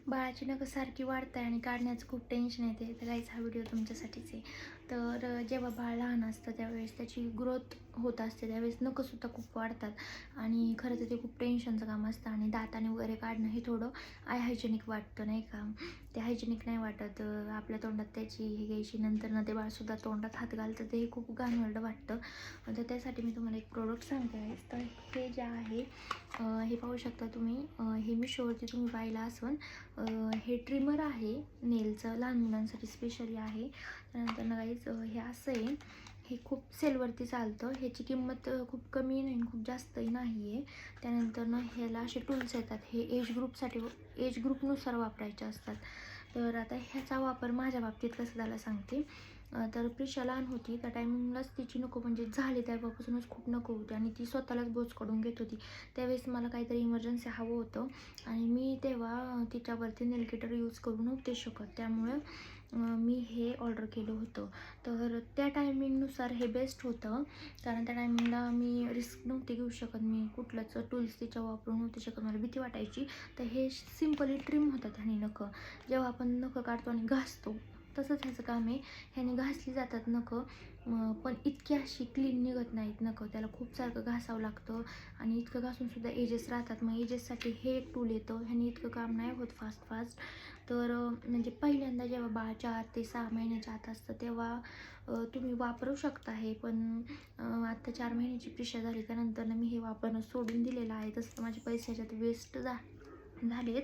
बाळाची नखं सारखी वाढत आहे आणि काढण्याचं खूप टेन्शन येते, तर काहीच हा व्हिडिओ तुमच्यासाठीच आहे. तर जेव्हा बाळ लहान असतं त्यावेळेस त्याची ग्रोथ होत असते, त्यावेळेस नखंसुद्धा खूप वाढतात आणि खरं तर ते खूप टेन्शनचं काम असतं. आणि दाताने वगैरे काढणं हे थोडं हायजेनिक वाटतं, नाही का? ते हायजेनिक नाही वाटत. आपल्या तोंडात त्याची हे घ्यायची, नंतर ना ते बाळसुद्धा तोंडात हात घालतं, ते खूप घाणेरडं वाटतं. तर त्यासाठी मी तुम्हाला एक प्रोडक्ट सांगते आहे. तर हे जे आहे हे पाहू शकता तुम्ही. हे मिशोवरती तुम्ही पाहिलं असून हे ट्रिमर आहे नेलचं, लहान मुलांसाठी स्पेशली आहे. त्यानंतर ना गाईज हे असं आहे, हे खूप सेलवरती चालतं. ह्याची किंमत खूप कमी नाही, खूप जास्तही नाही आहे. त्यानंतर ना ह्याला असे टूल्स येतात, हे एज ग्रुपनुसार वापरायचे असतात. तर आता ह्याचा वापर माझ्या बाबतीत कसं झाला सांगते. तर प्रिशा लहान होती त्या टायमिंगलाच तिची नको म्हणजे झाली, तेव्हापासूनच खूप नको होती आणि ती स्वतःलाच बोच काढून घेत होती. त्यावेळेस मला काहीतरी इमर्जन्सी हवं होतं आणि मी तेव्हा तिच्यावरती नेल कटर यूज करू नव्हते शकत, त्यामुळं मी हे ऑर्डर केलं होतं. तर त्या टायमिंगनुसार हे बेस्ट होतं, कारण त्या टायमिंगला मी रिस्क नव्हते घेऊ शकत, मी कुठलंच टूल्स तिच्या वापरू नव्हते शकत, मला भीती वाटायची. तर हे सिम्पली ट्रिम होतं ह्याने नखं. जेव्हा आपण नखं काढतो आणि घासतो तसंच ह्याचं काम आहे. ह्याने घासली जातात नखं, पण इतकी अशी क्लीन निघत नाहीत नखं, त्याला खूप सारखं घासावं लागतं आणि इतकं घासूनसुद्धा एजेस राहतात. मग एजेससाठी हे एक टूल येतं, ह्याने इतकं काम नाही होत फास्ट. तर म्हणजे पहिल्यांदा जेव्हा बाळ 4 ते 6 महिन्याच्या आत असतं तेव्हा तुम्ही वापरू शकता हे. पण आत्ता 4 महिन्याची प्रिशा झाली त्यानंतर मी हे वापरणं सोडून दिलेलं आहे. तसं तर माझे पैसे ह्याच्यात वेस्ट झालेत,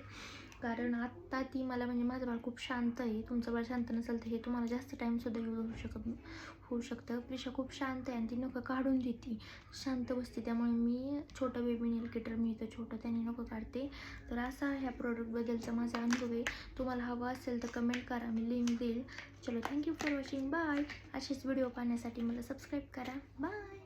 कारण आत्ता ती मला म्हणजे माझं बाळ खूप शांत आहे. तुमचं बाळ शांत नसेल तर हे तुम्हाला जास्त टाईमसुद्धा यूज होऊ शकतं. प्रिशा खूप शांत आहे आणि ती नखं काढून देते, शांत बसते. त्यामुळे मी छोटं बेबी नेल कटर मिळतं छोटं, त्याने नखं काढते. तर असा ह्या प्रोडक्टबद्दलचा माझा अनुभव आहे. तुम्हाला हवा असेल तर कमेंट करा, मी लिंक देईल. चलो, थँक्यू फॉर वॉचिंग, बाय. असेच व्हिडिओ पाहण्यासाठी मला सबस्क्राईब करा. बाय.